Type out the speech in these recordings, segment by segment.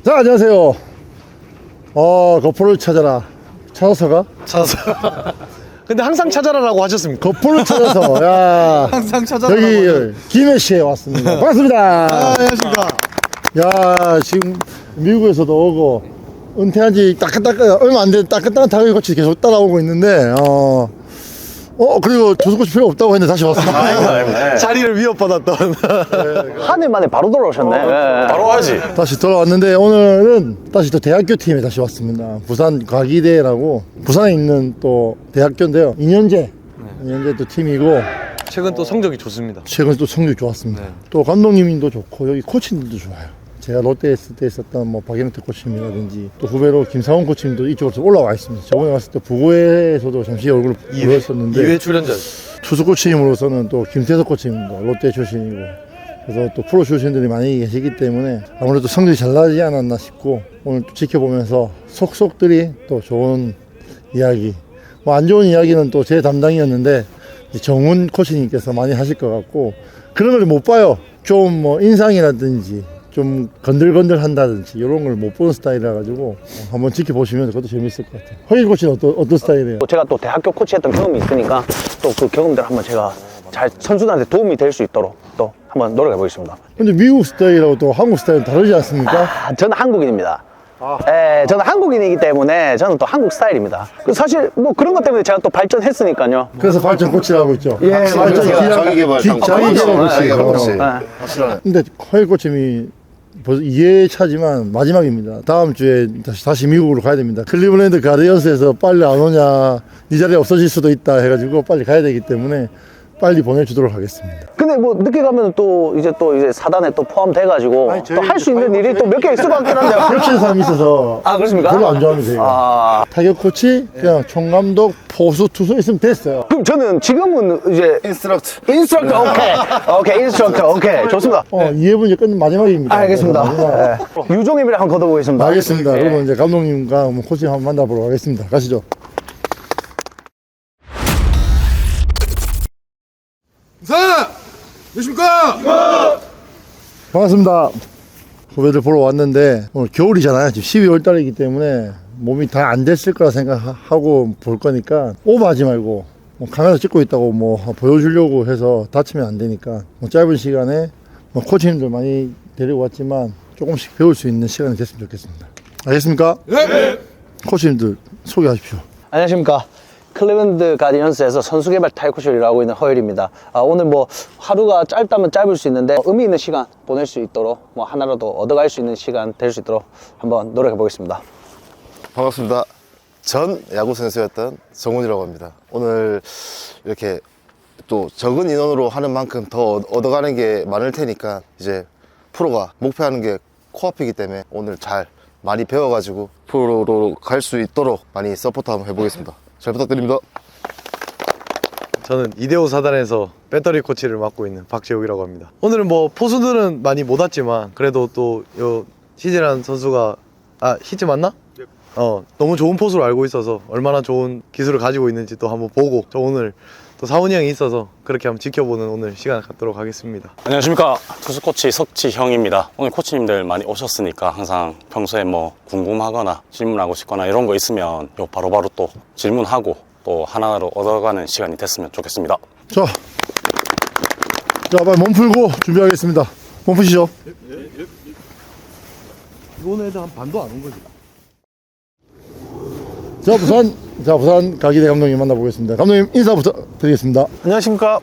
자, 안녕하세요. 거포를 찾아라. 찾아서가? 찾아서. 근데 항상 찾아라라고 하셨습니까? 거포를 찾아서. 야, 항상 찾아라라고. 여기 김해시에 왔습니다. 반갑습니다. 안녕하십니까. 야, 지금 미국에서도 오고 은퇴한 지 얼마 안 된 따끈따끈 타격이 같이 계속 따라오고 있는데 그리고 조수코치 필요 없다고 했는데 다시 왔습니다. 자리를 위협받았던. 한 해 만에 바로 돌아오셨네. 바로 하지. 다시 돌아왔는데 오늘은 다시 또 대학교 팀에 다시 왔습니다. 부산 과기대라고 부산에 있는 또 대학교인데요. 2년제 또 팀이고 최근 또 성적이 좋습니다. 최근 또 성적이 좋았습니다. 네. 또 감독님도 좋고 여기 코치님도 좋아요. 제가 롯데에 있을 때 있었던 뭐 박영태 코치님이라든지 또 후배로 김상훈 코치님도 이쪽으로 올라와 있습니다. 저번에 왔을 때 부고에서도 잠시 얼굴을 보였었는데 2회 출연자. 투수 코치님으로서는 또 김태석 코치님도 롯데 출신이고 그래서 또 프로 출신들이 많이 계시기 때문에 아무래도 성적이 잘 나지 않았나 싶고 오늘 또 지켜보면서 속속들이 또 좋은 이야기 뭐 안 좋은 이야기는 또 제 담당이었는데 정훈 코치님께서 많이 하실 것 같고 그런 걸 못 봐요. 좀 뭐 인상이라든지 좀 건들건들 한다든지 이런 걸 못 보는 스타일이라 가지고 한번 지켜보시면 그것도 재밌을 것 같아요. 허일 코치는 어떤 스타일이에요? 제가 또 대학교 코치했던 경험이 있으니까 또 그 경험들 한번 제가 잘 선수들한테 도움이 될 수 있도록 또 한번 노력해 보겠습니다. 근데 미국 스타일하고 또 한국 스타일은 다르지 않습니까? 저는 한국인입니다. 저는 한국인이기 때문에 저는 또 한국 스타일입니다. 사실 뭐 그런 것 때문에 제가 또 발전했으니까요. 그래서 발전 코치라고 있죠. 예, 발전 자기개발 자기개발 코치. 네. 근데 허일 코치님이 벌써 2회 차지만 마지막입니다. 다음 주에 다시 미국으로 가야 됩니다. 클리블랜드 가디언스에서 빨리 안 오냐, 이 자리에 없어질 수도 있다 해가지고 빨리 가야 되기 때문에 빨리 보내주도록 하겠습니다. 근데 뭐 늦게 가면 또 이제 사단에 또 포함돼가지고 또 할 수 있는 일이 또 몇 개 있을 것 같긴 한데. 그렇게 사람이 있어서 아, 그렇습니까? 별로 안 좋아합니다. 제가. 타격 코치, 그냥 총감독, 포수, 투수 있으면 됐어요. 그럼 저는 지금은 이제 인스트럭트. 인스트럭터 오케이 인스트럭터 오케이 좋습니다. 2회분 이제 끝 마지막입니다. 알겠습니다. 마지막. 네. 유종임이랑 한번 걷어보겠습니다. 알겠습니다. 그러면 이제 감독님과 코치 한번 만나보러 가겠습니다. 가시죠. 사! 안녕하십니까? 반갑습니다. 후배들 보러 왔는데 오늘 겨울이잖아요. 지금 12월 달이기 때문에 몸이 다 안 됐을 거라 생각하고 볼 거니까 오버하지 말고 카메라 찍고 있다고 뭐 보여주려고 해서 다치면 안 되니까 짧은 시간에 코치님들 많이 데리고 왔지만 조금씩 배울 수 있는 시간이 됐으면 좋겠습니다. 알겠습니까? 네. 코치님들 소개하십시오. 안녕하십니까. 클리블랜드 가디언스에서 선수개발 타이코치를 하고 있는 허일입니다. 오늘 뭐 하루가 짧다면 짧을 수 있는데 의미 있는 시간 보낼 수 있도록 뭐 하나라도 얻어갈 수 있는 시간 될 수 있도록 한번 노력해 보겠습니다. 반갑습니다. 전 야구 선수였던 정훈이라고 합니다. 오늘 이렇게 또 적은 인원으로 하는 만큼 더 얻어가는 게 많을 테니까 이제 프로가 목표하는 게 코앞이기 때문에 오늘 잘 많이 배워가지고 프로로 갈 수 있도록 많이 서포트 한번 해보겠습니다. 잘 부탁드립니다. 저는 이대호 사단에서 배터리 코치를 맡고 있는 박재욱이라고 합니다. 오늘은 뭐 포수들은 많이 못 왔지만 그래도 또 희재라는 선수가 희재 맞나? 너무 좋은 포수로 알고 있어서 얼마나 좋은 기술을 가지고 있는지 또 한번 보고 저 오늘 또 사훈이 형이 있어서 그렇게 한번 지켜보는 오늘 시간 갖도록 하겠습니다. 안녕하십니까. 투수코치 석지형입니다. 오늘 코치님들 많이 오셨으니까 항상 평소에 뭐 궁금하거나 질문하고 싶거나 이런 거 있으면 바로바로 또 질문하고 또 하나로 얻어가는 시간이 됐으면 좋겠습니다. 자, 빨리 몸 풀고 준비하겠습니다. 몸 푸시죠. 이거는 애들 한 반도 안 온 거지. 자, 부산 가기대 감독님 만나보겠습니다. 감독님 인사 부탁드리겠습니다. 안녕하십니까.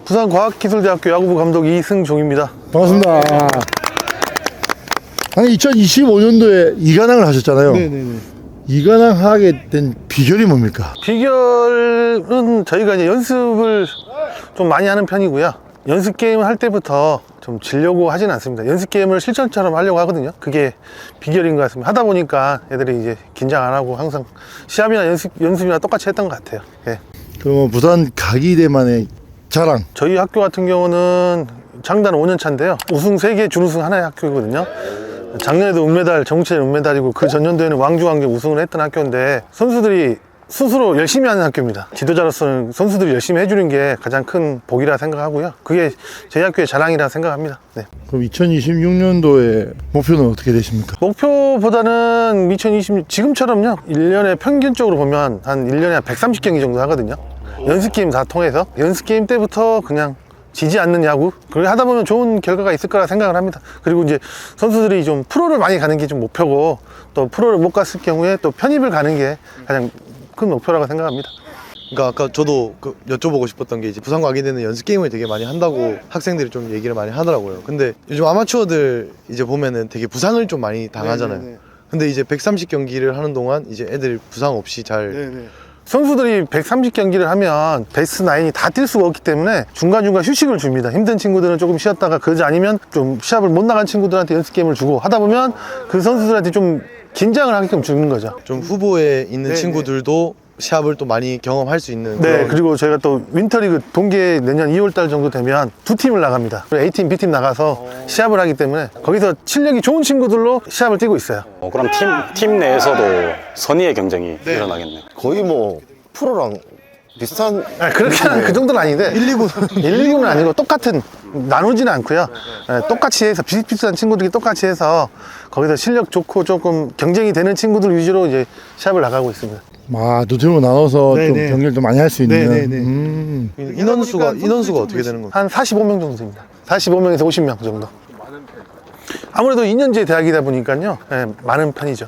부산과학기술대학교 야구부 감독 이승종입니다. 반갑습니다. 아니 2025년도에 이관왕을 하셨잖아요. 네네네. 이관왕 하게 된 비결이 뭡니까? 비결은 저희가 이제 연습을 좀 많이 하는 편이고요. 연습 게임을 할 때부터 좀 지려고 하진 않습니다. 연습 게임을 실전처럼 하려고 하거든요. 그게 비결인 것 같습니다. 하다 보니까 애들이 이제 긴장 안 하고 항상 시합이나 연습이나 똑같이 했던 것 같아요. 예. 그러면 부산 가기대만의 자랑. 저희 학교 같은 경우는 창단 5년 차인데요. 우승 3개, 준우승 하나의 학교거든요. 작년에도 은메달, 정치대 은메달이고 그 전년도에는 왕중왕제 우승을 했던 학교인데 선수들이 스스로 열심히 하는 학교입니다. 지도자로서는 선수들이 열심히 해주는 게 가장 큰 복이라 생각하고요. 그게 저희 학교의 자랑이라 생각합니다. 네. 그럼 2026년도에 목표는 어떻게 되십니까? 목표보다는 2020 지금처럼요. 1년에 평균적으로 보면 한 1년에 한 130경기 정도 하거든요. 연습 게임 다 통해서 연습 게임 때부터 그냥 지지 않는 야구, 그렇게 하다 보면 좋은 결과가 있을 거라 생각을 합니다. 그리고 이제 선수들이 좀 프로를 많이 가는 게 좀 목표고, 또 프로를 못 갔을 경우에 또 편입을 가는 게 가장 큰 목표라고 생각합니다. 그러니까 아까 저도 여쭤보고 싶었던 게 이제 부산 가게 되는 연습 게임을 되게 많이 한다고 학생들이 좀 얘기를 많이 하더라고요. 근데 요즘 아마추어들 이제 보면은 되게 부상을 좀 많이 당하잖아요. 근데 이제 130경기를 하는 동안 이제 애들이 부상 없이 잘 선수들이 130경기를 하면 베스트 9이 다 뛸 수가 없기 때문에 중간중간 휴식을 줍니다. 힘든 친구들은 조금 쉬었다가, 그러지 아니면 좀 시합을 못 나간 친구들한테 연습 게임을 주고 하다 보면 그 선수들한테 좀 긴장을 하게끔 주는 거죠. 좀 후보에 있는 친구들도 시합을 또 많이 경험할 수 있는 네, 그런 그리고 저희가 또 윈터리그 동계 내년 2월달 정도 되면 두 팀을 나갑니다. A팀, B팀 나가서 시합을 하기 때문에 거기서 실력이 좋은 친구들로 시합을 뛰고 있어요. 그럼 팀 내에서도 선의의 경쟁이 일어나겠네요. 거의 뭐 프로랑 비슷한. 그렇게 그 정도는 아닌데 119는 아니고 똑같은, 나누지는 않고요. 똑같이 해서 비슷비슷한 친구들이 똑같이 해서 거기서 실력 좋고 조금 경쟁이 되는 친구들 위주로 이제 시합을 나가고 있습니다. 두 팀으로 나눠서 좀 경기를 좀 많이 할 수 있는. 인원수가 어떻게 되는 건가요? 한 45명 정도 됩니다. 45명에서 50명 정도. 아무래도 2년제 대학이다 보니까요. 많은 편이죠.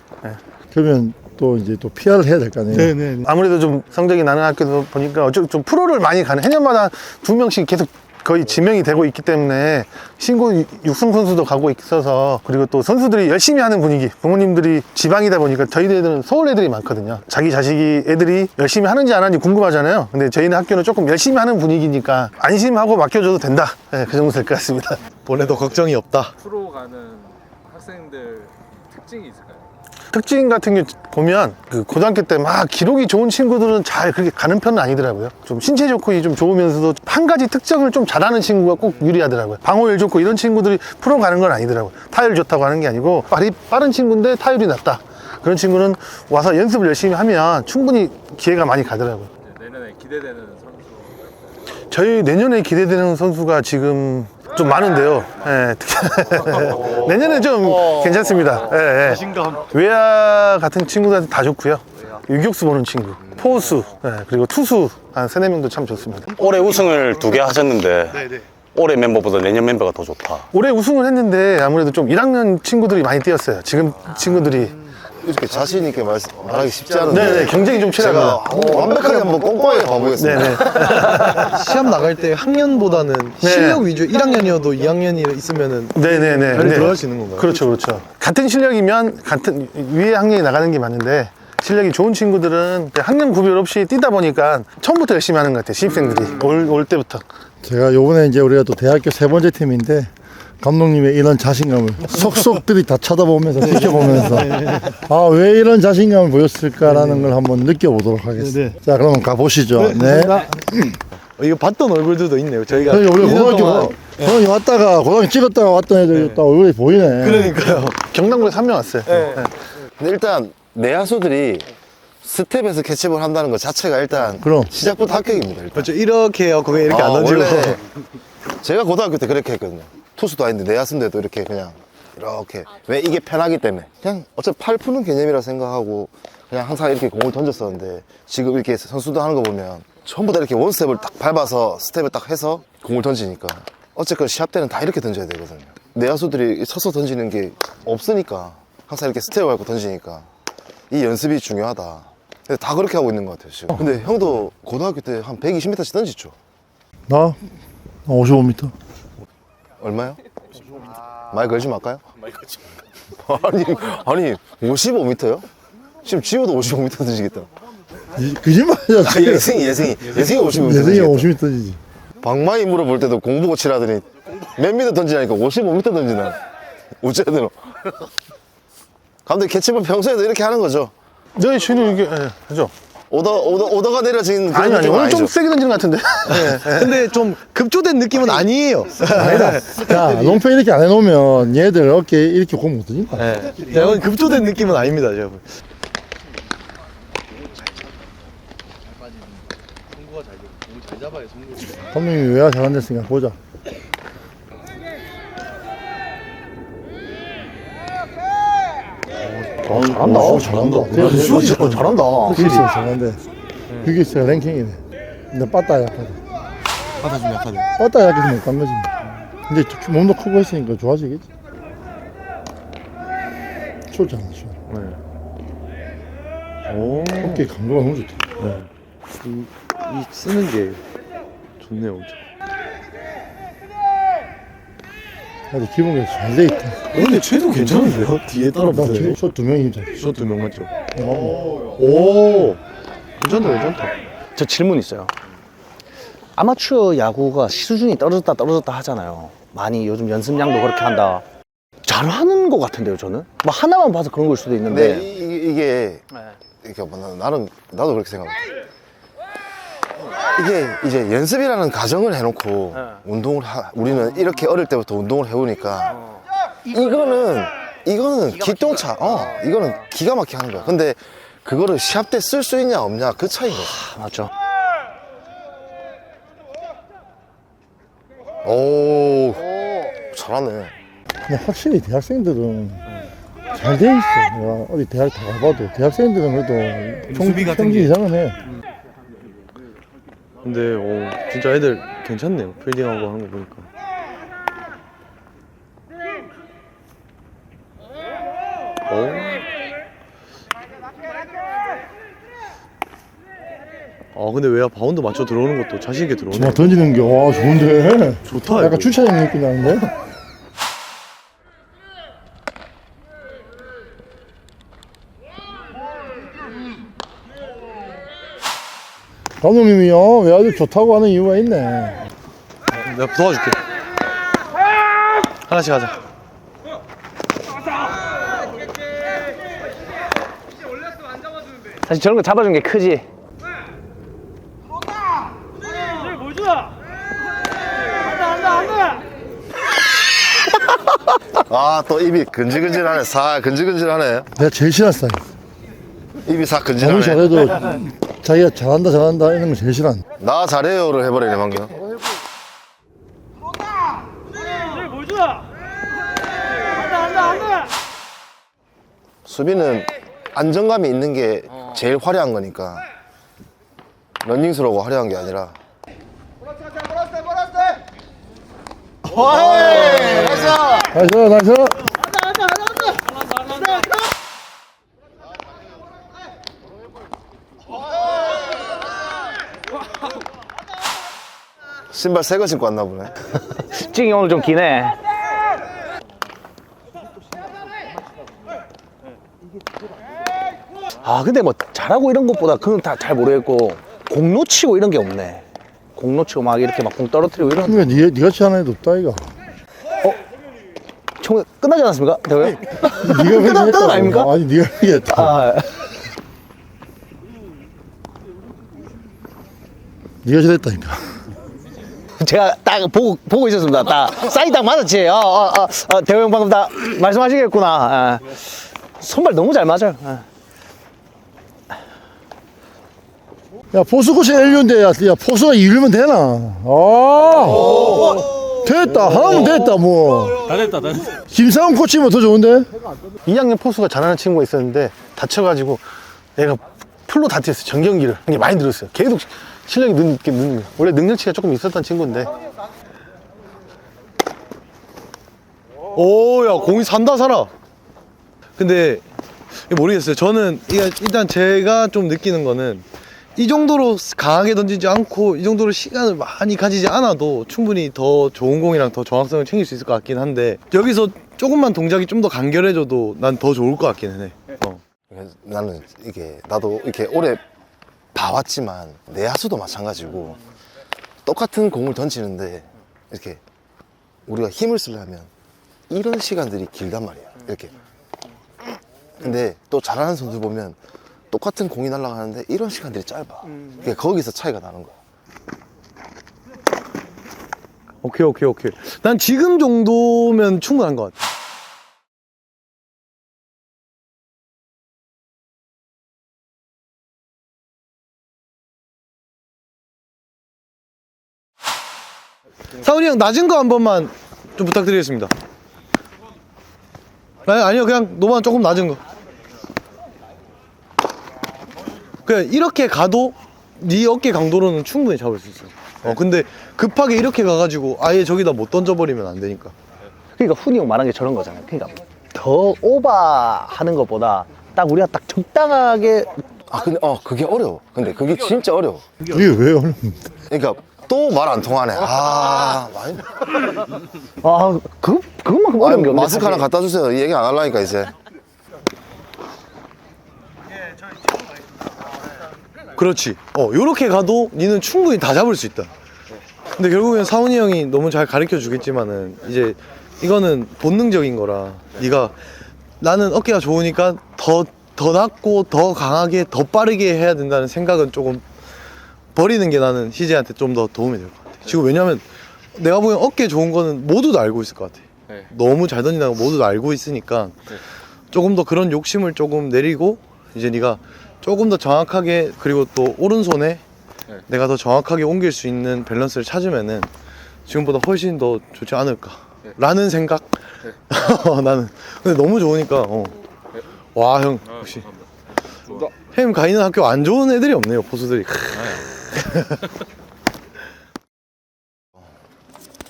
그러면 또 이제 또 PR을 해야 될 거 아니에요? 아무래도 좀 성적이 나는 학교도 보니까 어쩌고 좀 프로를 많이 가는, 해년마다 2명씩 계속 거의 지명이 되고 있기 때문에 신고 육성 선수도 가고 있어서, 그리고 또 선수들이 열심히 하는 분위기, 부모님들이 지방이다 보니까 저희들은 서울 애들이 많거든요. 자기 자식이 애들이 열심히 하는지 안 하는지 궁금하잖아요. 근데 저희는 학교는 조금 열심히 하는 분위기니까 안심하고 맡겨줘도 된다. 그 정도 될 것 같습니다. 보내도 걱정이 없다. 프로 가는 학생들 특징이 있을까요? 특징 같은 게 보면 그 고등학교 때 막 기록이 좋은 친구들은 잘 그렇게 가는 편은 아니더라고요. 좀 신체 조건이 좀 좋으면서도 한 가지 특정을 좀 잘하는 친구가 꼭 유리하더라고요. 방어율 좋고 이런 친구들이 프로 가는 건 아니더라고요. 타율 좋다고 하는 게 아니고 빠른 친구인데 타율이 낮다, 그런 친구는 와서 연습을 열심히 하면 충분히 기회가 많이 가더라고요. 내년에 기대되는 선수. 저희 내년에 기대되는 선수가 지금 좀 많은데요. 내년에 좀 괜찮습니다. 외야 같은 친구들한테 다 좋고요. 유격수 보는 친구, 포수, 그리고 투수 한 3, 4명도 참 좋습니다. 올해 우승을 2개 하셨는데 올해 멤버보다 내년 멤버가 더 좋다. 올해 우승을 했는데 아무래도 좀 1학년 친구들이 많이 뛰었어요. 지금 친구들이. 이렇게 자신 있게 말하기 쉽지 않은데. 네네, 경쟁이 좀 치열합니다. 제가 완벽하게 한번 꼼꼼하게 봐보겠습니다. 네네. 시합 나갈 때 학년보다는 실력 위주, 1학년이어도 2학년이 있으면은 네네네. 잘 들어갈 수 있는 건가요? 그렇죠, 그렇죠. 같은 실력이면 같은 위에 학년이 나가는 게 맞는데, 실력이 좋은 친구들은 학년 구별 없이 뛰다 보니까 처음부터 열심히 하는 것 같아요. 신입생들이 올 때부터. 제가 요번에 이제 우리가 또 대학교 3번째 팀인데 감독님의 이런 자신감을 속속들이 다 쳐다보면서 지켜보면서 왜 이런 자신감을 보였을까라는 걸 한번 느껴보도록 하겠습니다. 자, 그러면 가보시죠. 네. 이거 봤던 얼굴들도 있네요. 저희가 우리 1년 동안. 고등학교 왔다가 고등학교 찍었다가 왔던 애들 딱 얼굴이 보이네. 그러니까요. 경남고에 3명 왔어요. 근데 일단 내야수들이 스텝에서 캐치볼 한다는 것 자체가 일단 그럼. 시작부터 합격입니다. 일단. 그렇죠. 이렇게 해요. 그게 이렇게 안 던지고. 원래 제가 고등학교 때 그렇게 했거든요. 투수도 아닌데 내야수인데도 이렇게 그냥 이렇게. 왜? 이게 편하기 때문에. 그냥 어차피 팔 푸는 개념이라 생각하고 그냥 항상 이렇게 공을 던졌었는데, 지금 이렇게 선수도 하는 거 보면 전부 다 이렇게 원스텝을 딱 밟아서 스텝을 딱 해서 공을 던지니까 어쨌건 시합 때는 다 이렇게 던져야 되거든요. 내야수들이 서서 던지는 게 없으니까 항상 이렇게 스텝을 밟고 던지니까 이 연습이 중요하다. 근데 다 그렇게 하고 있는 것 같아요 지금. 근데 형도 고등학교 때 한 120m씩 던졌죠? 나 55m. 얼마요? 말 걸지 말까요? 말 걸지 아니 55m요? 지금 지호도 55m 던지겠다. 거짓말이야. 예승이 55m 예승이 던지겠다. 50m 던지지. 방망이 물어볼 때도 공보고 치라더니 몇 미터 던지냐니까 55m 던지나. 어째대로. 감독님 캐치볼 평소에도 이렇게 하는 거죠? 네, 저희는 이게, 그죠? 오더가 내려진 그런 아니, 느낌은 오늘 아니죠? 좀 세게 던지는 것 같은데. 근데 좀 급조된 느낌은 아니에요. 야, 롱페 이렇게 안 해놓으면 얘들 어깨 이렇게 공 못 던진다. 네. 급조된 느낌은 아닙니다, 여러분. 감독님이 왜 잘한댔으니까 보자. 잘한다. 잘한다. 잘한다. 휴기스가 잘한데. 휴기스가 랭킹이네. 근데 빠따 약하대. 바다 좀 약하네. 빠따 약해서 못 간 거지. 근데 몸도 크고 했으니까 좋아지겠지. 춥잖아, 추워. 오. 어깨 강도가 너무 좋다. 이 쓰는 게 좋네요, 엄청. 아주 기본이 잘 돼 있다. 근데 쟤도 괜찮은데요? 뒤에 따라 나 지금 숏두 명이 힘들어. 숏두 명 맞죠? 오. 괜찮다, 괜찮다. 저 질문 있어요. 아마추어 야구가 수준이 떨어졌다 하잖아요. 많이 요즘 연습량도 그렇게 한다. 잘하는 것 같은데요, 저는? 뭐 하나만 봐서 그런 걸 수도 있는데. 근데 이게 뭐 나도 그렇게 생각해. 이게 이제 연습이라는 가정을 해놓고 우리는 이렇게 어릴 때부터 운동을 해오니까 이거는 기똥차. 이거는 기가 막히게 하는 거야. 근데 그거를 시합 때 쓸 수 있냐 없냐 그 차이인 거야. 맞죠. 오, 잘하네. 근데 확실히 대학생들은 잘 돼 있어. 내가 어디 대학 다 가봐도 대학생들은 그래도 수비 같은 평균 게. 이상은 해. 근데 진짜 애들 괜찮네요. 필딩하고 하는 거 보니까. 근데 왜 바운드 맞춰 들어오는 것도 자신 있게 들어오네. 정말 던지는 게 와 좋은데. 좋다. 약간 이거. 주차장 느낌 나는데. 감독님이요 왜 아주 좋다고 하는 이유가 있네. 내가 도와줄게. 하나씩 하자. 사실 저런 거 잡아준 게 크지. 아, 또 입이 근질근질하네. 살 근질근질하네. 내가 제일 싫어하는 스타일. 입이 싹 아무리 근질하네. 잘해도 자기가 잘한다 이런 거 제일 싫어하는. 나 잘해요를 해버리네 방금. 수비는 안정감이 있는 게 제일 화려한 거니까 런닝스러고 화려한 게 아니라. 나이스. 신발 새 거 신고 왔나 보네. 찡이 오늘 좀 기네. 근데 뭐 잘하고 이런 것보다 그건 다 잘 모르겠고 공 놓치고 이런 게 없네. 공 놓치고 막 이렇게 막 공 떨어뜨리고 이런. 그러니까 니가 치는 애도 없다 이가. 총 끝나지 않았습니까? 대회? 네가 끝난 회장했다. 아닙니까? 아니 네가 회장했다. 네가 잘했다니까. 제가 딱 보고 있었습니다. 딱 사인 딱 맞았지. 대호 형 방금 다 말씀하시겠구나. 손발 너무 잘 맞아요. 야 포수 코치 엘리온데 야 포수가 이르면 되나? 됐다. 하나면 됐다 뭐. 다 됐다. 김상훈 코치면 더 좋은데? 2학년 포수가 잘하는 친구가 있었는데 다쳐가지고 얘가 풀로 다 뛰었어요. 전경기를. 이게 많이 늘었어요. 계속 실력이 는 원래 능력치가 조금 있었던 친구인데. 야, 공이 산다, 살아. 근데, 모르겠어요. 저는, 일단 제가 좀 느끼는 거는, 이 정도로 강하게 던지지 않고, 이 정도로 시간을 많이 가지지 않아도 충분히 더 좋은 공이랑 더 정확성을 챙길 수 있을 것 같긴 한데, 여기서 조금만 동작이 좀 더 간결해져도 난 더 좋을 것 같긴 해. 나는 나도 이렇게 오래 봐왔지만 내 야수도 마찬가지고 똑같은 공을 던지는데 이렇게 우리가 힘을 쓰려면 이런 시간들이 길단 말이야. 이렇게. 근데 또 잘하는 선수 보면 똑같은 공이 날아가는데 이런 시간들이 짧아. 그러니까 거기서 차이가 나는 거야. 오케이. 난 지금 정도면 충분한 것 같아. 사훈이 형 낮은 거 한 번만 좀 부탁드리겠습니다. 아니요, 그냥 노만 조금 낮은 거. 그냥 이렇게 가도 네 어깨 강도로는 충분히 잡을 수 있어요. 근데 급하게 이렇게 가가지고 아예 저기다 못 던져버리면 안 되니까. 그러니까 훈이 형 말한 게 저런 거잖아요. 그러니까 더 오버하는 것보다 딱 우리가 딱 적당하게. 아 근데 그게 어려워. 근데 그게 진짜 어려워. 이게 왜 어렵습니까? 그러니까 또 말 안 통하네. 많이. 그것만큼 어려운 게 없네. 마스크 하나 갖다 주세요. 이 얘기 안 하려니까 이제. 그렇지. 요렇게 가도 니는 충분히 다 잡을 수 있다. 근데 결국엔 사훈이 형이 너무 잘 가르쳐 주겠지만은 이제 이거는 본능적인 거라 네가 나는 어깨가 좋으니까 더 낮고 더 강하게 더 빠르게 해야 된다는 생각은 조금 버리는 게 나는 희재한테 좀 더 도움이 될 것 같아. 지금 왜냐면 내가 보기엔 어깨 좋은 거는 모두 다 알고 있을 것 같아. 네. 너무 잘 던진다고 모두 다 알고 있으니까 조금 더 그런 욕심을 조금 내리고 이제 네가 조금 더 정확하게 그리고 또 오른손에 내가 더 정확하게 옮길 수 있는 밸런스를 찾으면은 지금보다 훨씬 더 좋지 않을까 라는 생각. 나는 근데 너무 좋으니까 와 형 역시 햄 가 있는 학교 안 좋은 애들이 없네요 포수들이.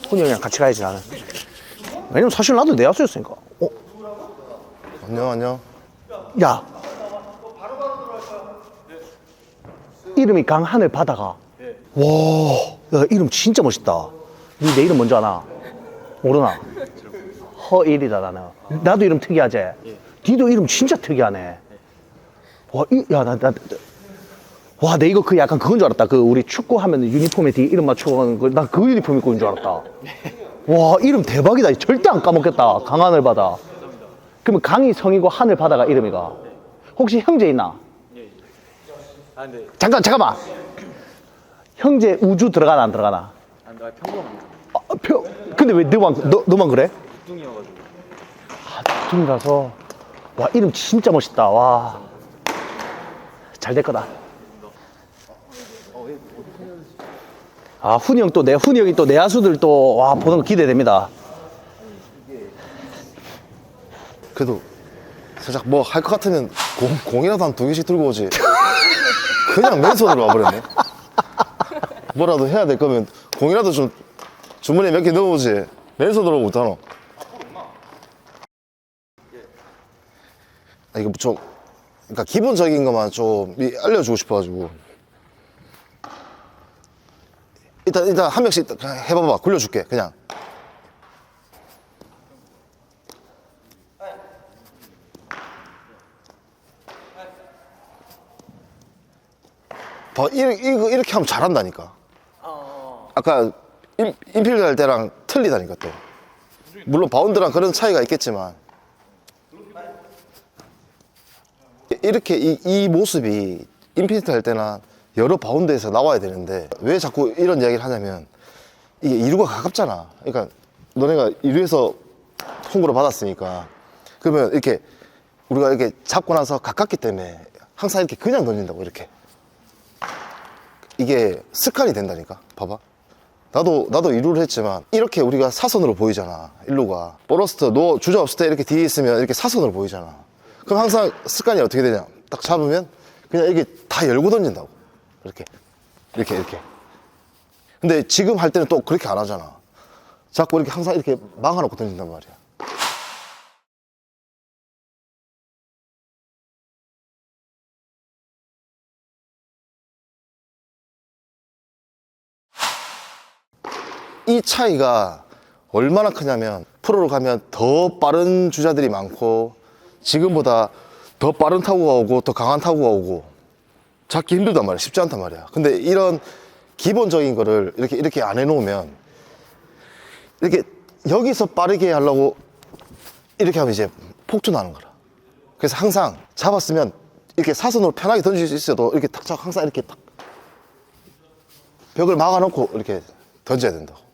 훈이 형이랑 같이 가야지 나는. 왜냐면 사실 나도 내야수였으니까. 안녕. 야, 이름이 강하늘 바다가. 와, 야, 이름 진짜 멋있다. 니 내 이름 뭔지 아나? 모르나? 허일이다 나는. 나도 이름 특이하지? 니도 이름 진짜 특이하네. 와, 와, 내 이거 그 약간 그건 줄 알았다. 그 우리 축구 하면 유니폼에 뒤에 이름 맞추고 하는 거, 난 그 유니폼 입고 있는 줄 알았다. 와, 이름 대박이다. 절대 안 까먹겠다. 강하늘 바다. 그러면 강이 성이고 하늘 바다가 이름이가. 혹시 형제 있나? 잠깐만. 형제 우주 들어가나 안 들어가나? 평범합니다. 근데 왜 너만 그래? 뚱이여가지고. 뚱이라서. 와, 이름 진짜 멋있다. 와. 잘 될 거다. 훈이 형이 또 내야수들 또, 와, 보는 거 기대됩니다. 그래도 살짝 뭐 할 것 같으면 공이라도 한 2개씩 들고 오지. 그냥 맨손으로 와버렸네. 뭐라도 해야 될 거면 공이라도 좀 주머니에 몇 개 넣어오지. 맨손으로 못하노. 이거 좀 그러니까 기본적인 것만 좀 알려주고 싶어가지고. 일단 한 명씩 해봐봐. 굴려줄게 그냥. 이렇게 하면 잘한다니까. 아까 인필드 할 때랑 틀리다니까 또. 물론 바운드랑 그런 차이가 있겠지만 이렇게 이 모습이 인필드 할 때나 여러 바운드에서 나와야 되는데 왜 자꾸 이런 이야기를 하냐면 이게 2루가 가깝잖아. 그러니까 너네가 2루에서 홍구를 받았으니까 그러면 이렇게 우리가 이렇게 잡고 나서 가깝기 때문에 항상 이렇게 그냥 던진다고 이렇게. 이게 습관이 된다니까. 봐봐. 나도 2루를 했지만 이렇게 우리가 사선으로 보이잖아. 1루가 보너스트 너 주자 없을 때 이렇게 뒤에 있으면 이렇게 사선으로 보이잖아. 그럼 항상 습관이 어떻게 되냐, 딱 잡으면 그냥 이게 다 열고 던진다고. 이렇게 근데 지금 할 때는 또 그렇게 안 하잖아. 자꾸 이렇게 항상 이렇게 막아놓고 던진단 말이야. 이 차이가 얼마나 크냐면 프로로 가면 더 빠른 주자들이 많고 지금보다 더 빠른 타구가 오고 더 강한 타구가 오고 잡기 힘들단 말이야. 쉽지 않단 말이야. 근데 이런 기본적인 거를 이렇게 안 해놓으면 이렇게 여기서 빠르게 하려고 이렇게 하면 이제 폭주 나는 거라. 그래서 항상 잡았으면 이렇게 사선으로 편하게 던질 수 있어도 이렇게 탁 항상 이렇게 딱 벽을 막아놓고 이렇게 던져야 된다고.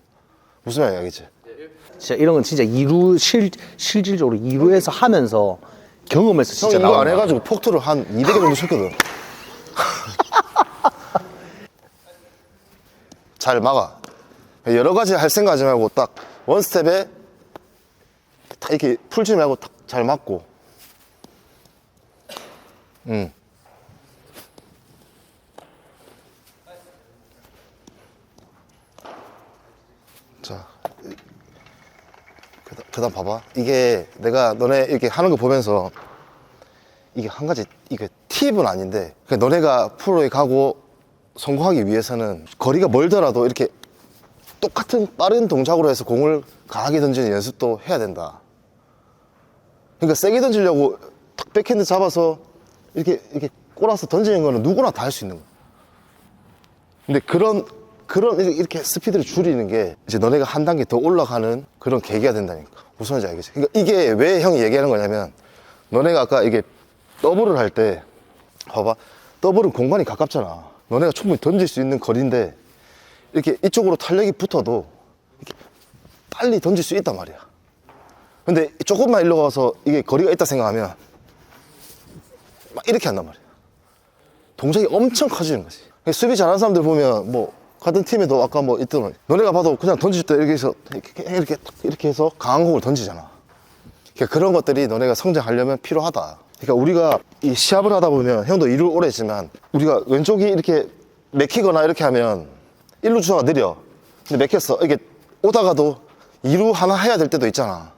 무슨 말이야, 알겠지? 진짜 이런 건 진짜 실질적으로 2루에서 하면서 경험에서 진짜 형 이거 안 나온다. 해가지고 폭투를 한 200개 정도 쳤거든. 잘 막아. 여러 가지 할 생각하지 말고 딱 원 스텝에 딱 이렇게 풀지 말고 딱 잘 맞고. 자, 그다음 봐봐. 이게 내가 너네 이렇게 하는 거 보면서 이게 한 가지, 이게 팁은 아닌데, 그러니까 너네가 프로에 가고 성공하기 위해서는 거리가 멀더라도 이렇게 똑같은 빠른 동작으로 해서 공을 강하게 던지는 연습도 해야 된다. 그러니까 세게 던지려고 탁 백핸드 잡아서 이렇게 꼬라서 던지는 거는 누구나 다 할 수 있는 거야. 근데 그런 이렇게 스피드를 줄이는 게 이제 너네가 한 단계 더 올라가는 그런 계기가 된다니까. 무슨 말인지 알겠지? 그러니까 이게 왜 형이 얘기하는 거냐면, 너네가 아까 이게 더블을 할 때 봐봐, 더블은 공간이 가깝잖아. 너네가 충분히 던질 수 있는 거리인데 이렇게 이쪽으로 탄력이 붙어도 이렇게 빨리 던질 수 있단 말이야. 근데 조금만 일로 가서 이게 거리가 있다 생각하면 막 이렇게 한단 말이야. 동작이 엄청 커지는 거지. 수비 잘하는 사람들 보면 뭐 같은 팀에도 아까 뭐 있던, 너네가 봐도 그냥 던질 때 이렇게 해서 이렇게 해서 강한 공을 던지잖아. 그러니까 그런 것들이 너네가 성장하려면 필요하다. 그러니까 우리가 이 시합을 하다 보면, 형도 일을 오래 했지만, 우리가 왼쪽이 이렇게 맥히거나 이렇게 하면 1루 주자가 느려. 근데 맥혔어. 이게 오다가도 2루 하나 해야 될 때도 있잖아.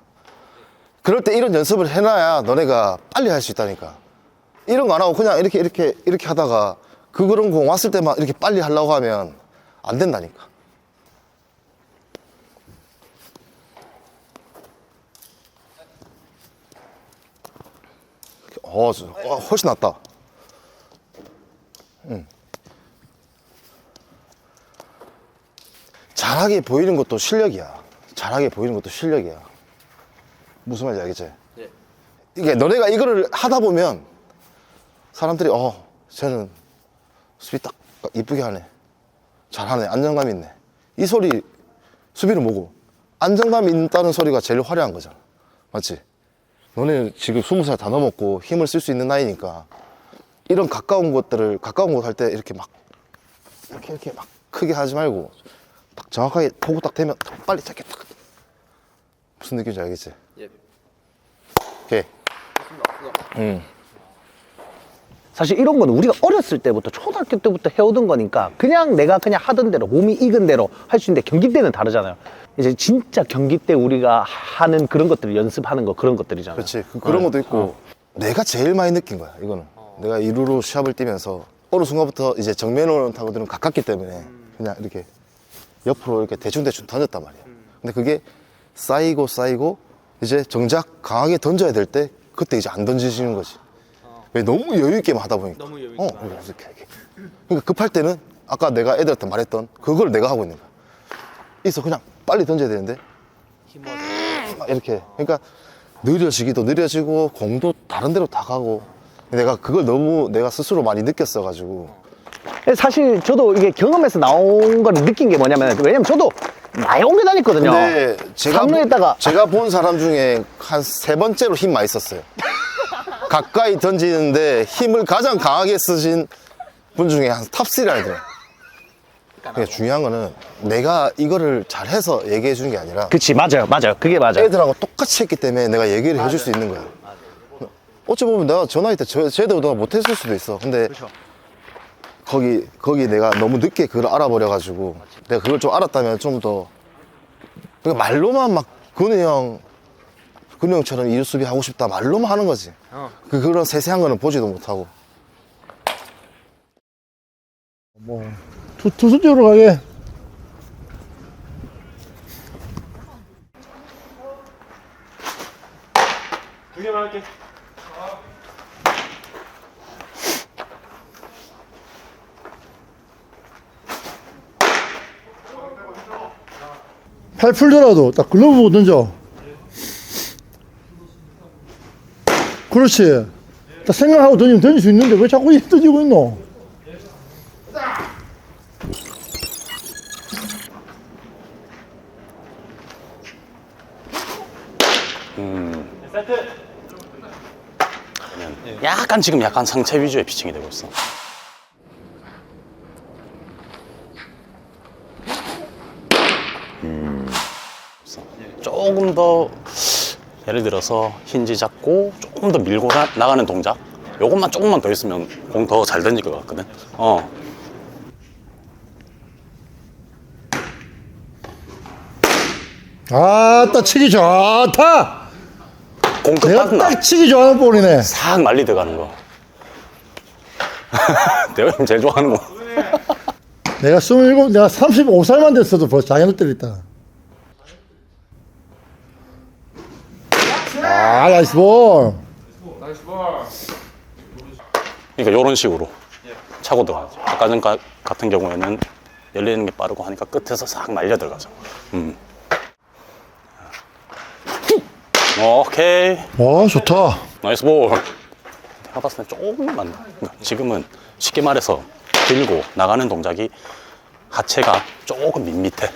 그럴 때 이런 연습을 해놔야 너네가 빨리 할 수 있다니까. 이런 거 안 하고 그냥 이렇게 하다가 그런 공 왔을 때만 이렇게 빨리 하려고 하면 안 된다니까. 훨씬 낫다. 잘하게 보이는 것도 실력이야. 잘하게 보이는 것도 실력이야. 무슨 말인지 알겠지? 네. 이게 너네가 이거를 하다 보면 사람들이 쟤는 수비 딱 이쁘게 하네, 잘하네, 안정감 있네. 이 소리, 수비는 뭐고? 안정감 있다는 소리가 제일 화려한 거잖아. 맞지? 너네 지금 20살 다 넘었고 힘을 쓸 수 있는 나이니까 이런 가까운 곳 할 때 이렇게 막 이렇게 막 크게 하지 말고 딱 정확하게 보고 딱 되면 빨리 짧게 딱. 무슨 느낌인지 알겠지? 예. 오케이. 사실 이런 거는 우리가 어렸을 때부터, 초등학교 때부터 해오던 거니까 그냥 내가 그냥 하던 대로, 몸이 익은 대로 할 수 있는데, 경기 때는 다르잖아요. 이제 진짜 경기 때 우리가 하는 그런 것들을 연습하는 거, 그런 것들이잖아요. 그렇지. 그런 것도 있고. 내가 제일 많이 느낀 거야, 이거는. 내가 2루로 시합을 뛰면서 어느 순간부터 이제 정면으로 타고들은 가깝기 때문에 그냥 이렇게 옆으로 이렇게 대충대충 던졌단 말이야. 근데 그게 쌓이고 이제 정작 강하게 던져야 될 때 그때 이제 안 던지시는 거지. 왜? 너무 여유 있게만 하다 보니까. 너무 여유 있게. 이렇게. 그러니까 급할 때는 아까 내가 애들한테 말했던 그걸 내가 하고 있는 거야. 있어, 그냥 빨리 던져야 되는데 막 이렇게. 그러니까 느려지기도 느려지고 공도 다른 데로 다 가고. 내가 그걸 너무 내가 스스로 많이 느꼈어가지고. 사실 저도 이게 경험에서 나온 걸 느낀 게 뭐냐면, 왜냐면 저도 많이 옮겨 다녔거든요. 근데 제가 본 사람 중에 한 3번째로 힘 많이 썼어요. 가까이 던지는데 힘을 가장 강하게 쓰신 분 중에 한 탑3 안에 들어요. 그러니까 중요한 거는 내가 이거를 잘해서 얘기해 주는 게 아니라, 그치, 맞아요. 그게 맞아요. 애들하고 똑같이 했기 때문에 내가 얘기를 해줄 수 있는 거야. 어찌 보면 내가 저 나이 때 쟤들보다 못했을 수도 있어. 근데 거기 내가 너무 늦게 그걸 알아버려가지고, 내가 그걸 좀 알았다면 좀 더, 그러니까 말로만 막 근우 형처럼 이루 수비 하고 싶다 말로만 하는 거지. 그런 세세한 거는 보지도 못하고. 뭐 투수 쪽으로 가게. 두 개만 할게. 팔 풀더라도 딱 글러브 보고 던져. 그렇지. 딱 생각하고 던질 수 있는데 왜 자꾸 이렇게 던지고 있노? 약간 지금 약간 상체 위주의 피칭이 되고 있어. 들어서 힌지 잡고 조금 더 밀고 나가는 동작. 요것만 조금만 더 있으면 공 더 잘 던질 것 같거든. 아따 치기 좋다. 공끝 내가 땄나? 딱 치기 좋아하는 볼이네. 싹 말리 들어가는 거. 내가 형 제일 좋아하는 거. 내가 27, 내가 35살만 됐어도 벌써 장애를 때렸다. 아, 나이스 볼. 그러니까 이런 식으로 차고 들어가죠. 아까 전 같은 경우에는 열리는 게 빠르고 하니까 끝에서 싹 말려 들어가죠. 오케이. 와, 좋다. 나이스 볼. 내가 봤을 때 조금만 그러니까 지금은 쉽게 말해서 들고 나가는 동작이 하체가 조금 밋밋해.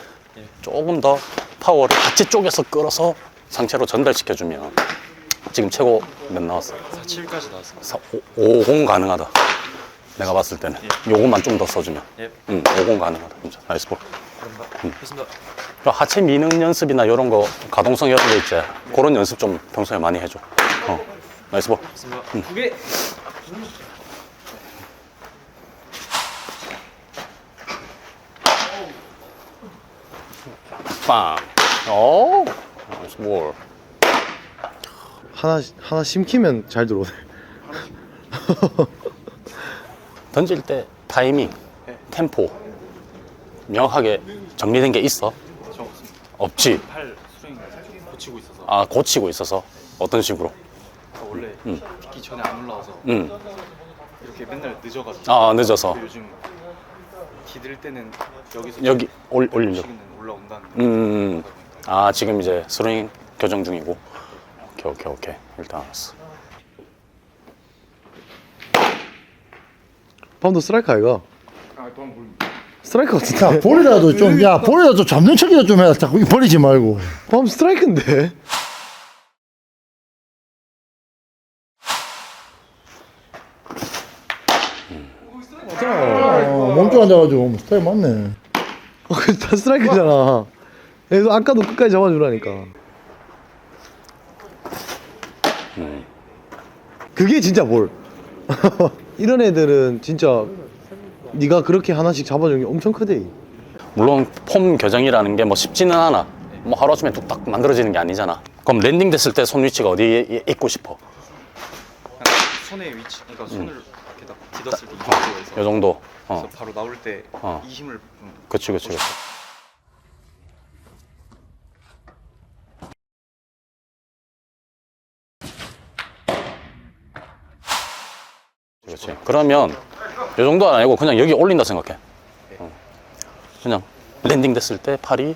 조금 더 파워를 하체 쪽에서 끌어서 상체로 전달시켜주면 지금 최고 몇 나왔어? 47까지 나왔어. 50 가능하다. 내가 봤을 때는 요것만 좀 더 써주면 50 가능하다. 진짜 나이스 볼. 했습니다. 하체 미능 연습이나 이런 거 가동성 이런 거 있지. 그런 연습 좀 평소에 많이 해줘. 나이스 볼. 했습니다. 2개. 빵. 오. 나이스 볼. 하나 심키면 잘 들어오네. 던질 때 타이밍, 템포 명확하게 정리된 게 있어? 저 없습니다. 없지. 팔 스윙 고치고 있어서 아, 고치고 있어서 어떤 식으로? 원래 빗기 전에 안 올라와서 이렇게 맨날 늦어가지고. 아, 늦어서. 요즘 기들 때는 여기서 여기 올리려고. 치기는 올라온다는. 아, 지금 이제 스윙 교정 중이고. 오케이. 일단 알았어. 펌도 스트라이크 아이가? 스트라이크 같은데? 야, 볼이라도 좀, 야, 볼이라도 좀 잡는 척이라도 좀 해라. 자꾸 버리지 말고. 펌 스트라이크인데? 몸쪽 앉아가지고 스타일 맞네. 다 스트라이크잖아. 얘도 아까도 끝까지 잡아주라니까. 그게 진짜 뭘. 이런 애들은 진짜 네가 그렇게 하나씩 잡아주는 게 엄청 크대. 물론 폼 교정이라는 게 뭐 쉽지는 않아. 뭐 하루아침에 뚝딱 만들어지는 게 아니잖아. 그럼 랜딩 됐을 때 손 위치가 어디에 있고 싶어? 손의 위치, 그러니까 손을 이렇게 딱 디뎠을 때 이 정도에서 요 정도. 그래서 바로 나올 때 이 힘을 그치. 그렇지. 그러면 요 정도는 아니고 그냥 여기 올린다 생각해. 그냥 랜딩 됐을 때 팔이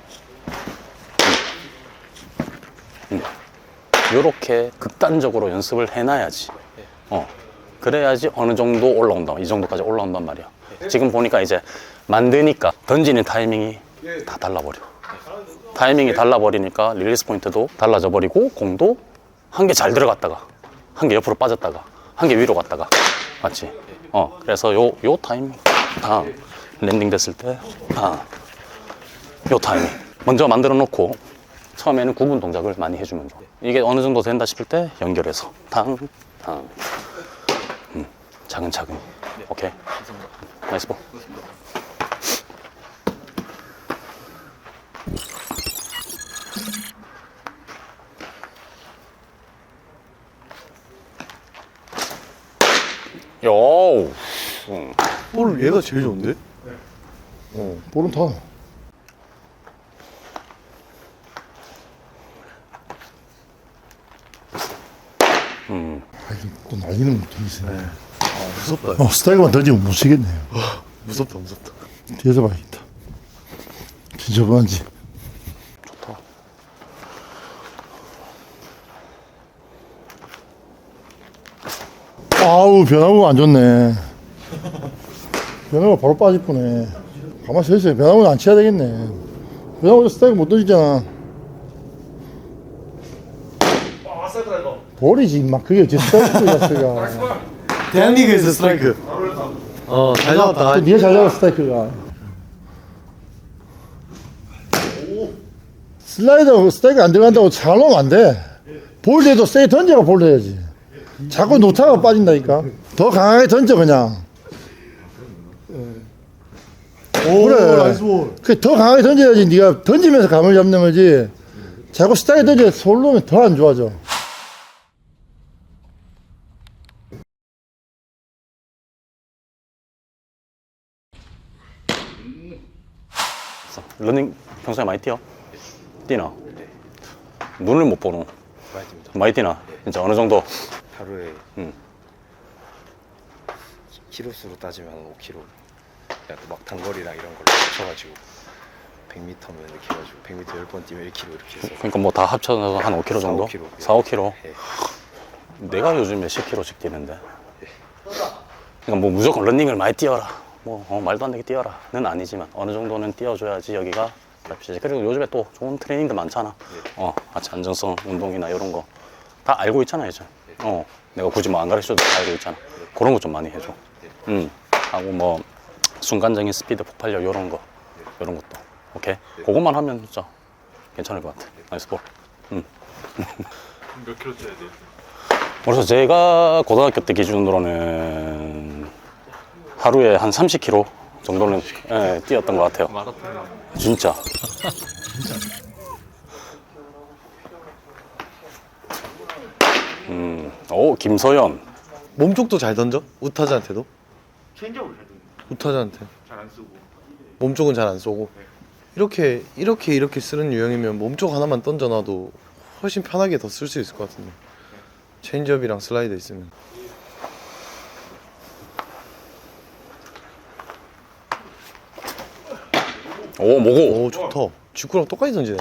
요렇게 극단적으로 연습을 해놔야지. 그래야지 어느 정도 올라온다. 이 정도까지 올라온단 말이야. 지금 보니까 이제 만드니까 던지는 타이밍이 다 달라버려. 타이밍이 달라버리니까 릴리스 포인트도 달라져 버리고 공도 한 개 잘 들어갔다가 한 개 옆으로 빠졌다가 한 개 위로 갔다가 맞지? 그래서 요 타이밍 탕 랜딩 됐을 때 요 타이밍 먼저 만들어 놓고 처음에는 구분 동작을 많이 해주면 좋아. 이게 어느 정도 된다 싶을 때 연결해서 탕 차근차근히. 오케이. 나이스 볼. 요. 볼 얘가 제일 좋은데? 볼은 타. 또 날리는 것도 있어. 무섭다. 스타일만 던지면 못 치겠네. 무섭다. 뒤에서 봐야겠다. 진짜 그런지. 좋다. 아우, 변화구가 안 좋네. 변화구가 바로 빠질 뻔해. 가만히 서 있어요. 변화구는 안 쳐야 되겠네. 변화구 스타일 못 던지잖아. 볼이지, 임마. 그게 제 스타일이야. 대한리그에서 스트라이크. 잘 잡았다. 또 니가 잘 잡아, 스타이크가. 슬라이더 스타이크 안 들어간다고 잘 놓으면 안 돼. 볼대도 세게 던져가 볼대야지. 자꾸 놓다가 빠진다니까. 더 강하게 던져 그냥. 그래. 더 강하게 던져야지. 네가 던지면서 감을 잡는 거지. 자꾸 스타일 던져 솔로면 더 안 좋아져. 러닝 평소에 많이 뛰어? 뛰나? 눈을 못 보노? 많이 듭니다. 많이 뛰나? 진짜 어느 정도? 하루에 응. 키로수로 따지면 한 5km. 그냥 또막 단거리랑 이런 걸로 합쳐가지고 100m면 이렇게 해가지고 100m 10번 뛰면 1km 이렇게 해서 그러니까 뭐 다 합쳐서 한 5km 정도? 4-5km. 4, 5km? 예. 내가 요즘에 10km씩 뛰는데. 그러니까 뭐 무조건 러닝을 많이 뛰어라. 뭐 말도 안 되게 뛰어라는 아니지만 어느 정도는 뛰어줘야지 여기가 잡히지. 그리고 요즘에 또 좋은 트레이닝도 많잖아. 아치 안정성 운동이나 이런 거 다 알고 있잖아 이제. 내가 굳이 뭐 안 가르쳐도 다 알고 있잖아. 그런 거 좀 많이 해줘. 하고 뭐 순간적인 스피드 폭발력 이런 거, 이런 것도 오케이. 그것만 하면 진짜 괜찮을 것 같아. 나이스 볼. 몇 킬로 뛰어야 돼요? 그래서 제가 고등학교 때 기준으로는 하루에 한 30km 정도는 뛰었던 것 같아요. 마라톤. 진짜. 오, 김서연. 몸쪽도 잘 던져? 우타자한테도? 체인지업을 잘 던져. 우타자한테 잘 안 쓰고. 몸쪽은 잘 안 쏘고 이렇게 쓰는 유형이면 몸쪽 하나만 던져놔도 훨씬 편하게 더 쓸 수 있을 것 같은데 체인지업이랑 슬라이드 있으면 오, 뭐고? 오 좋다 직구랑 똑같이 던지네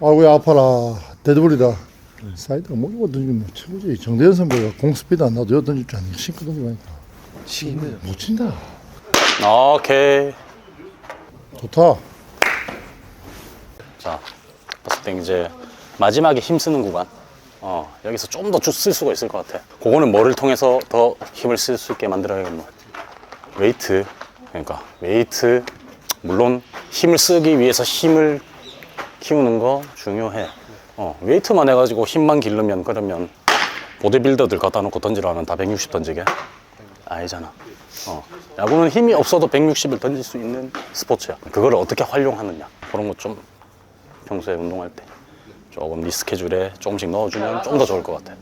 아이고야 아파라. 데드볼이다. 사이드가 목이고 던지면 뭐 최고지. 정대현 선배가 공 스피드 안 나도 여 던질 줄 아니까 신고 던지라니까. 치기 힘들어 못 친다. 오케이. 좋다. 자, 봤을 때 이제 마지막에 힘 쓰는 구간. 여기서 좀 더 쓸 수가 있을 것 같아. 그거는 뭐를 통해서 더 힘을 쓸 수 있게 만들어야겠노? 웨이트. 그러니까 웨이트. 물론 힘을 쓰기 위해서 힘을 키우는 거 중요해. 웨이트만 해가지고 힘만 기르면 그러면 보디빌더들 갖다 놓고 던지라면 다 160 던지게? 아니잖아. 야구는 힘이 없어도 160을 던질 수 있는 스포츠야. 그걸 어떻게 활용하느냐. 그런 거 좀 평소에 운동할 때 조금 네 스케줄에 조금씩 넣어주면 좀 더 좋을 것 같아.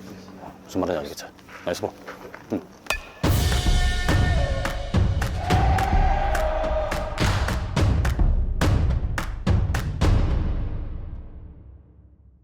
무슨 말인지 알겠지? 나이스 볼.